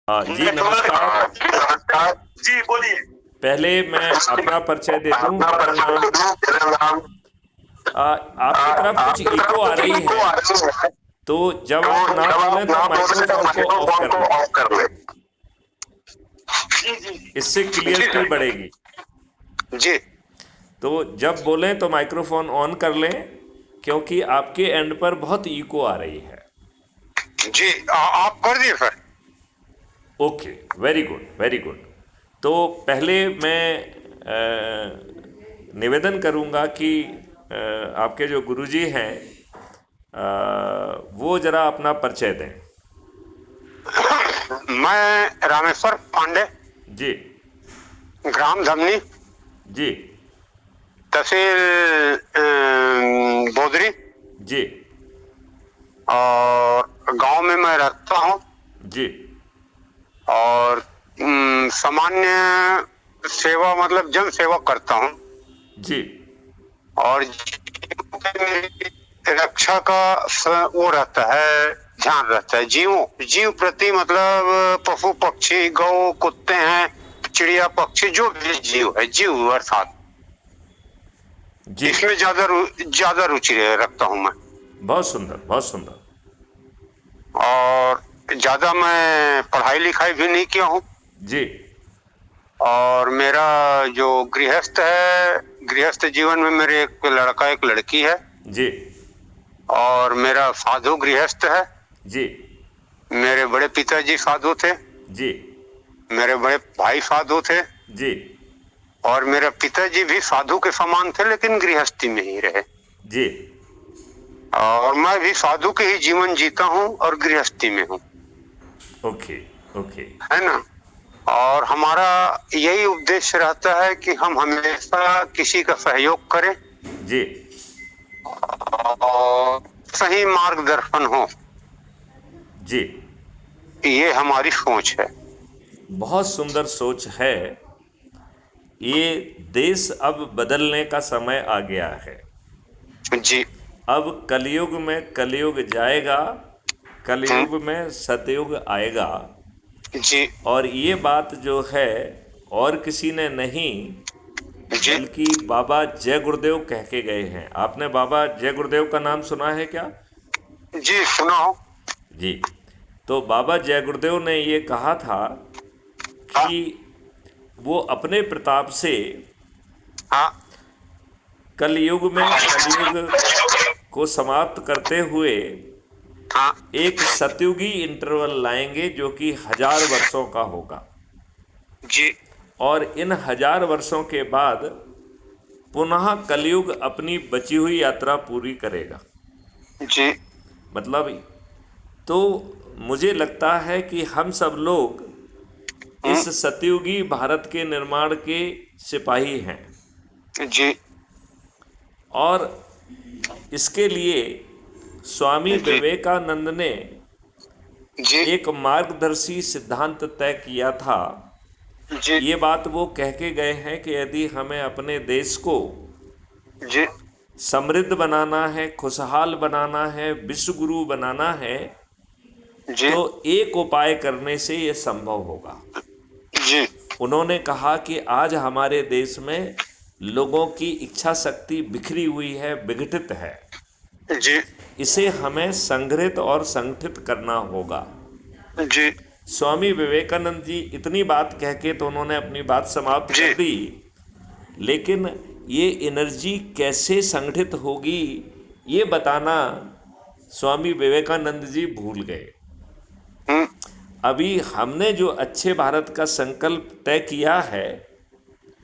हाँ जी, नमस्कार। जी बोलिए। पहले मैं अपना परिचय दे दूं। अपना मेरा परिचय नाम दे दूं, मेरा नाम आपकी तरफ कुछ आपकी इको तरफ आ कुछ रही इको है, आ रही है। तो जब तो आप ना जब बोलें आप तो ना बोले तो माइक्रोफोन को ऑफ माइक्रोफोन कर को लें। ऑफ कर ले। जी जी इससे जी क्लियरिटी बढ़ेगी। जी तो जब बोलें तो माइक्रोफोन ऑन कर लें, क्योंकि आपके एंड पर बहुत इको आ रही है। जी आप कर दिए फिर। Okay, very good very good. तो पहले मैं निवेदन करूंगा कि आपके जो गुरुजी हैं वो ज़रा अपना परिचय दें। मैं रामेश्वर पांडे, जी ग्राम धमनी, जी तहसील बोदरी, जी और गांव में मैं रहता हूँ। जी और सामान्य सेवा मतलब जन सेवा करता हूँ। जी और रक्षा का वो रहता है, ध्यान रहता है जीव प्रति, मतलब पशु पक्षी गौ कुत्ते हैं, चिड़िया पक्षी, जो भी जीव है, जीव अर्थात जी। इसमें ज्यादा रुचि रखता हूँ मैं। बहुत सुंदर बहुत सुंदर। और ज्यादा मैं पढ़ाई लिखाई भी नहीं किया हूँ। जी और मेरा जो गृहस्थ है, गृहस्थ जीवन में मेरे एक लड़का एक लड़की है। जी और मेरा साधु गृहस्थ है। जी मेरे बड़े पिताजी साधु थे, जी मेरे बड़े भाई साधु थे, जी और मेरे पिताजी भी साधु के समान थे, लेकिन गृहस्थी में ही रहे। जी। और मैं भी साधु के ही जीवन जीता हूँ और गृहस्थी में हूँ, ओके ओके। है ना। और हमारा यही उद्देश्य रहता है कि हम हमेशा किसी का सहयोग करें जी और सही मार्गदर्शन हो, जी। ये हमारी सोच है। बहुत सुंदर सोच है। ये देश अब बदलने का समय आ गया है। जी अब कलयुग में कलयुग जाएगा, कलयुग में सतयुग आएगा। जी और ये बात जो है, और किसी ने नहीं जी बल्कि बाबा जय गुरुदेव कह के गए हैं। आपने बाबा जय गुरुदेव का नाम सुना है क्या? जी सुना हो। जी। तो बाबा जय गुरुदेव ने ये कहा था हाँ कि वो अपने प्रताप से हाँ कलयुग को समाप्त करते हुए हाँ एक सतयुगी इंटरवल लाएंगे, जो कि 1000 वर्षों का होगा। जी और इन 1000 वर्षों के बाद पुनः कलयुग अपनी बची हुई यात्रा पूरी करेगा। जी मतलब, तो मुझे लगता है कि हम सब लोग हम्म, इस सतयुगी भारत के निर्माण के सिपाही हैं। जी और इसके लिए स्वामी जी विवेकानंद ने जी एक मार्गदर्शी सिद्धांत तय किया था। जी ये बात वो कह के गए हैं कि यदि हमें अपने देश को जी समृद्ध बनाना है, खुशहाल बनाना है, विश्व गुरु बनाना है, जी तो एक उपाय करने से ये संभव होगा। जी उन्होंने कहा कि आज हमारे देश में लोगों की इच्छा शक्ति बिखरी हुई है, विघटित है। जी इसे हमें संगठित और संगठित करना होगा। जी स्वामी विवेकानंद जी इतनी बात कह के तो उन्होंने अपनी बात समाप्त कर जी दी, लेकिन ये एनर्जी कैसे संगठित होगी, ये बताना स्वामी विवेकानंद जी भूल गए। हम्म, अभी हमने जो अच्छे भारत का संकल्प तय किया है,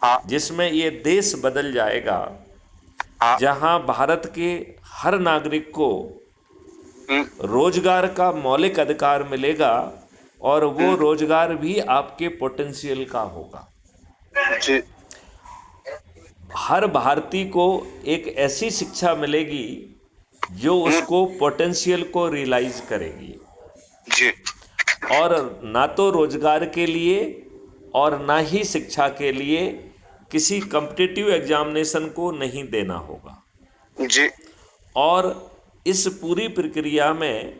हाँ जिसमें ये देश बदल जाएगा, हाँ जहां भारत के हर नागरिक को हम्म, रोजगार का मौलिक अधिकार मिलेगा, और वो हम्म, रोजगार भी आपके पोटेंशियल का होगा। जी हर भारतीय को एक ऐसी शिक्षा मिलेगी जो हम्म, उसको पोटेंशियल को रियलाइज करेगी। जी और ना तो रोजगार के लिए और ना ही शिक्षा के लिए किसी कॉम्पिटिटिव एग्जामिनेशन को नहीं देना होगा। जी और इस पूरी प्रक्रिया में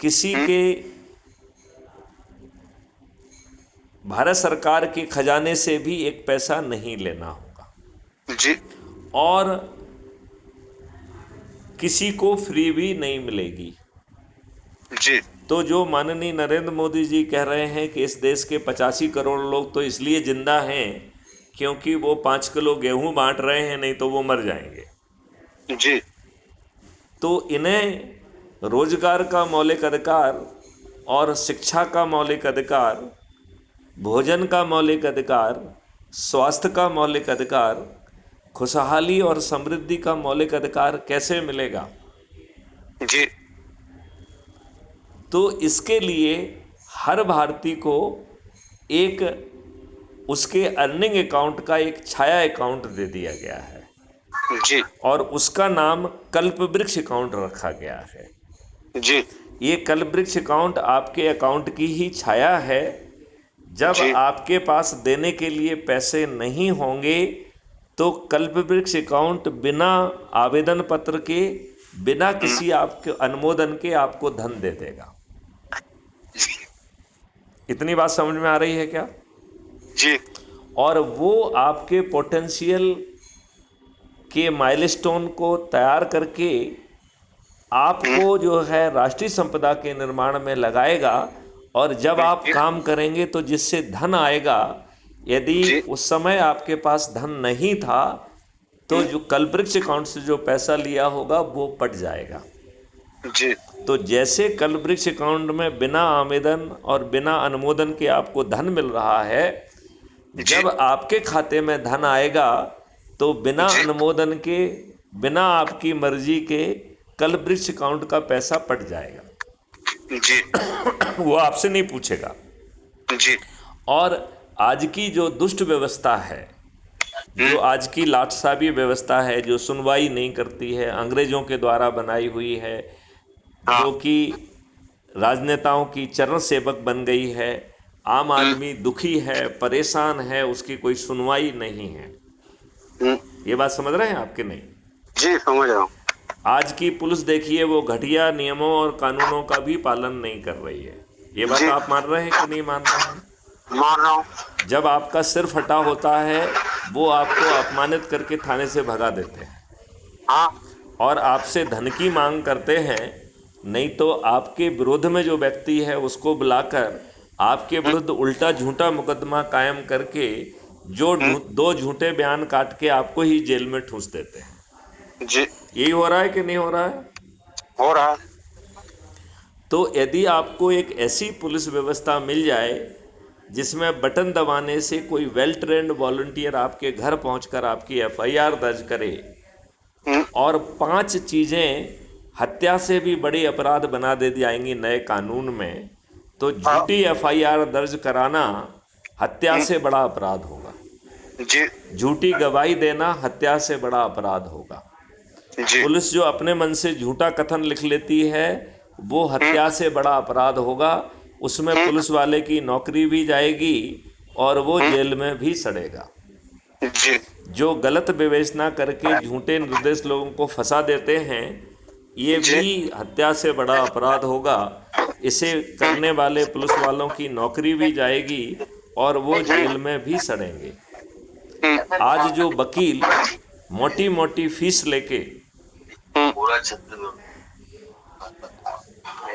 किसी हम्म, के भारत सरकार के खजाने से भी एक पैसा नहीं लेना होगा जी और किसी को फ्री भी नहीं मिलेगी। जी तो जो माननीय नरेंद्र मोदी जी कह रहे हैं कि इस देश के 85 करोड़ लोग तो इसलिए जिंदा हैं क्योंकि वो 5 किलो गेहूं बांट रहे हैं, नहीं तो वो मर जाएंगे। जी तो इन्हें रोजगार का मौलिक अधिकार और शिक्षा का मौलिक अधिकार, भोजन का मौलिक अधिकार, स्वास्थ्य का मौलिक अधिकार, खुशहाली और समृद्धि का मौलिक अधिकार कैसे मिलेगा? जी तो इसके लिए हर भारतीय को एक उसके अर्निंग अकाउंट का एक छाया अकाउंट दे दिया गया है जी और उसका नाम कल्प वृक्ष अकाउंट रखा गया है। जी ये कल्प वृक्ष अकाउंट आपके अकाउंट की ही छाया है। जब जी आपके पास देने के लिए पैसे नहीं होंगे तो कल्प वृक्ष अकाउंट बिना आवेदन पत्र के, बिना किसी आपके अनुमोदन के आपको धन दे देगा। इतनी बात समझ में आ रही है क्या? जी और वो आपके पोटेंशियल के माइलस्टोन को तैयार करके आपको जो है राष्ट्रीय संपदा के निर्माण में लगाएगा और जब आप काम करेंगे तो जिससे धन आएगा, यदि उस समय आपके पास धन नहीं था तो जो कल्प वृक्ष अकाउंट से जो पैसा लिया होगा वो पट जाएगा। जी तो जैसे कल्प वृक्ष अकाउंट में बिना आवेदन और बिना अनुमोदन के आपको धन मिल रहा है, जब आपके खाते में धन आएगा तो बिना अनुमोदन के, बिना आपकी मर्जी के कल्प वृक्ष अकाउंट का पैसा पट जाएगा। जी वो आपसे नहीं पूछेगा। जी और आज की जो दुष्ट व्यवस्था है, जो आज की लाटसाबी व्यवस्था है, जो सुनवाई नहीं करती है, अंग्रेजों के द्वारा बनाई हुई है, जो कि राजनेताओं की चरण सेवक बन गई है, आम आदमी दुखी है, परेशान है, उसकी कोई सुनवाई नहीं है। ये बात समझ रहे हैं आपके? नहीं जी समझ रहा हूँ। आज की पुलिस देखिए, वो घटिया नियमों और कानूनों का भी पालन नहीं कर रही है। ये बात आप मान रहे हैं कि नहीं मान रहे हैं? मान रहा हूँ। जब आपका सिर फटा होता है वो आपको अपमानित करके थाने से भगा देते हैं हाँ और आपसे धन की मांग करते हैं, नहीं तो आपके विरोध में जो व्यक्ति है उसको बुलाकर आपके विरुद्ध उल्टा झूठा मुकदमा कायम करके जो दो झूठे बयान काट के आपको ही जेल में ठूंस देते हैं। जी यही हो रहा है कि नहीं हो रहा है? हो रहा है। तो यदि आपको एक ऐसी पुलिस व्यवस्था मिल जाए जिसमें बटन दबाने से कोई वेल ट्रेंड वॉलंटियर आपके घर पहुंचकर आपकी एफआईआर दर्ज करे और 5 चीज़ें हत्या से भी बड़े अपराध बना दे जाएंगी नए कानून में, तो झूठी एफआईआर दर्ज कराना हत्या से बड़ा अपराध होगा। जी झूठी गवाही देना हत्या से बड़ा अपराध होगा। जी पुलिस जो अपने मन से झूठा कथन लिख लेती है वो हत्या से बड़ा अपराध होगा। उसमें पुलिस वाले की नौकरी भी जाएगी और वो जेल में भी सड़ेगा। जी जो गलत विवेचना करके झूठे निर्दोष लोगों को फंसा देते हैं, ये भी हत्या से बड़ा अपराध होगा। इसे करने वाले पुलिस वालों की नौकरी भी जाएगी और वो जेल में भी सड़ेंगे। आज जो वकील मोटी मोटी फीस लेके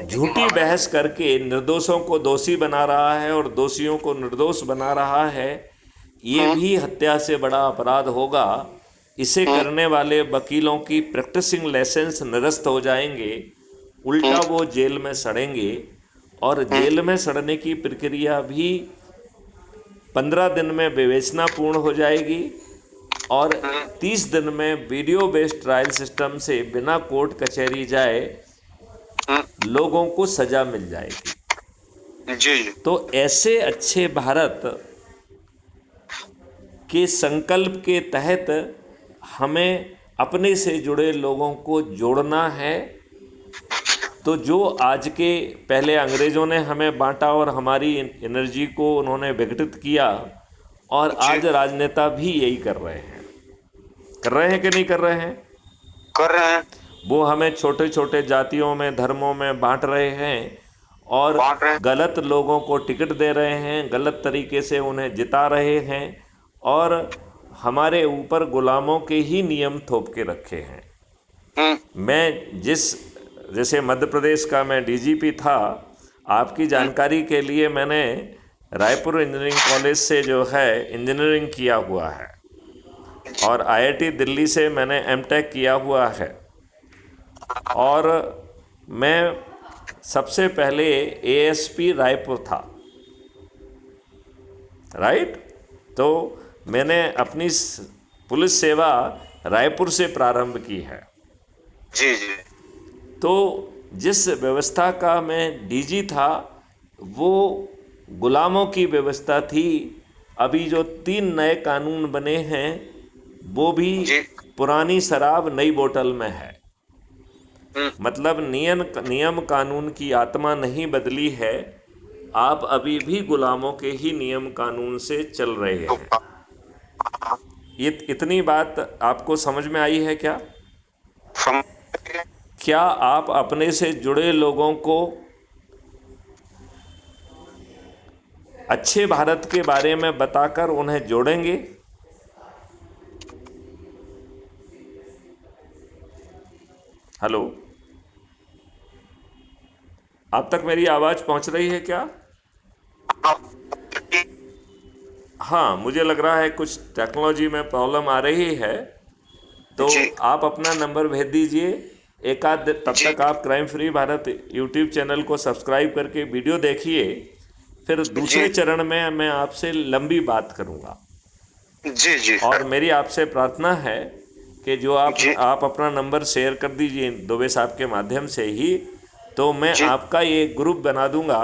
झूठी बहस करके निर्दोषों को दोषी बना रहा है और दोषियों को निर्दोष बना रहा है, ये भी हत्या से बड़ा अपराध होगा। इसे करने वाले वकीलों की प्रैक्टिसिंग लाइसेंस निरस्त हो जाएंगे, उल्टा वो जेल में सड़ेंगे और जेल में सड़ने की प्रक्रिया भी 15 दिन में विवेचना पूर्ण हो जाएगी और 30 दिन में वीडियो बेस्ड ट्रायल सिस्टम से बिना कोर्ट कचहरी जाए लोगों को सजा मिल जाएगी। जी तो ऐसे अच्छे भारत के संकल्प के तहत हमें अपने से जुड़े लोगों को जोड़ना है। तो जो आज के पहले अंग्रेज़ों ने हमें बांटा और हमारी एनर्जी को उन्होंने विघटित किया, और आज राजनेता भी यही कर रहे हैं। कर रहे हैं कि नहीं कर रहे हैं? कर रहे हैं। वो हमें छोटे छोटे जातियों में, धर्मों में बांट रहे हैं और बांट रहे हैं। गलत लोगों को टिकट दे रहे हैं, गलत तरीके से उन्हें जिता रहे हैं और हमारे ऊपर गुलामों के ही नियम थोप के रखे हैं। मैं जैसे मध्य प्रदेश का मैं डीजीपी था, आपकी जानकारी के लिए मैंने रायपुर इंजीनियरिंग कॉलेज से जो है इंजीनियरिंग किया हुआ है और आईआईटी दिल्ली से मैंने एमटेक किया हुआ है और मैं सबसे पहले एएसपी रायपुर था, राइट। तो मैंने अपनी पुलिस सेवा रायपुर से प्रारंभ की है। जी जी। तो जिस व्यवस्था का मैं डीजी था वो गुलामों की व्यवस्था थी। अभी जो 3 नए कानून बने हैं वो भी पुरानी शराब नई बोतल में है। मतलब नियम कानून की आत्मा नहीं बदली है, आप अभी भी गुलामों के ही नियम कानून से चल रहे हैं। ये इतनी बात आपको समझ में आई है क्या? क्या आप अपने से जुड़े लोगों को अच्छे भारत के बारे में बताकर उन्हें जोड़ेंगे? हेलो, आप तक मेरी आवाज पहुंच रही है क्या? हाँ, मुझे लग रहा है कुछ टेक्नोलॉजी में प्रॉब्लम आ रही है, तो आप अपना नंबर भेज दीजिए। तब तक आप crime free Bharat YouTube channel को सब्सक्राइब करके वीडियो देखिए, फिर दूसरे चरण में मैं आपसे लंबी बात करूंगा। जी जी। और मेरी आपसे प्रार्थना है कि जो आप अपना नंबर शेयर कर दीजिए दुबे साहब के माध्यम से ही, तो मैं आपका ये ग्रुप बना दूंगा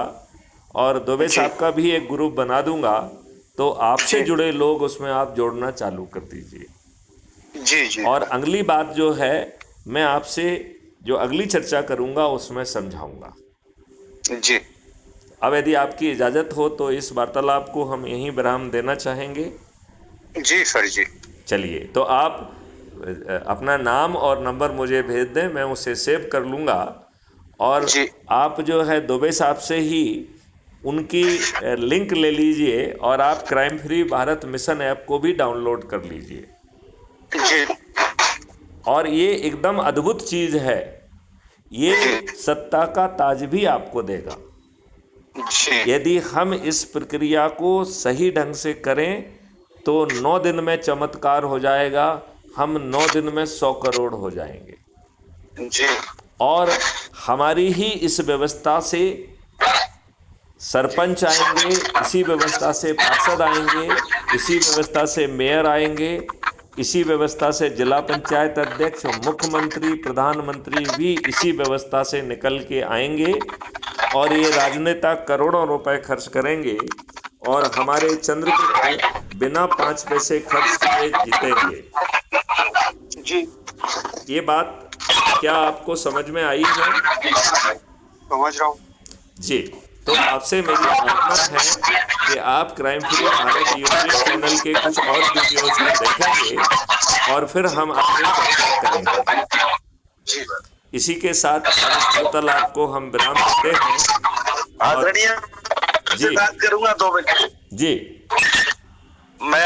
और दुबे साहब का भी एक ग्रुप बना दूंगा, तो आपसे जुड़े लोग उसमें आप जोड़ना चालू कर दीजिए। जी जी। और अगली बात जो है मैं आपसे जो अगली चर्चा करूंगा उसमें समझाऊंगा। जी। अब यदि आपकी इजाज़त हो तो इस वार्तालाप को हम यहीं विराम देना चाहेंगे। जी सर जी। चलिए, तो आप अपना नाम और नंबर मुझे भेज दें, मैं उसे सेव कर लूँगा और आप जो है दुबे साहब से ही उनकी लिंक ले लीजिए और आप crime free Bharat mission app को भी डाउनलोड कर लीजिए। जी। और ये एकदम अद्भुत चीज़ है, ये सत्ता का ताज भी आपको देगा। यदि हम इस प्रक्रिया को सही ढंग से करें तो 9 दिन में चमत्कार हो जाएगा, हम 9 दिन में 100 करोड़ हो जाएंगे। जी। और हमारी ही इस व्यवस्था से सरपंच आएंगे, इसी व्यवस्था से पार्षद आएंगे, इसी व्यवस्था से मेयर आएंगे, इसी व्यवस्था से जिला पंचायत अध्यक्ष, मुख्यमंत्री, प्रधानमंत्री भी इसी व्यवस्था से निकल के आएंगे और ये राजनेता करोड़ों रुपए खर्च करेंगे और हमारे चंद्रपुर बिना 5 पैसे खर्च किए जीतेंगे। जी। ये बात क्या आपको समझ में आई है? समझ रहा हूँ जी। तो आपसे मेरी प्रार्थना है कि आप crime free Bharat YouTube channel के कुछ और वीडियोज को देखेंगे और फिर हम आगे चर्चा करेंगे। इसी के साथ वार्तालाप को हम विराम देते हैं। आदरणीय जी बात करूंगा 2 मिनट। जी। मैं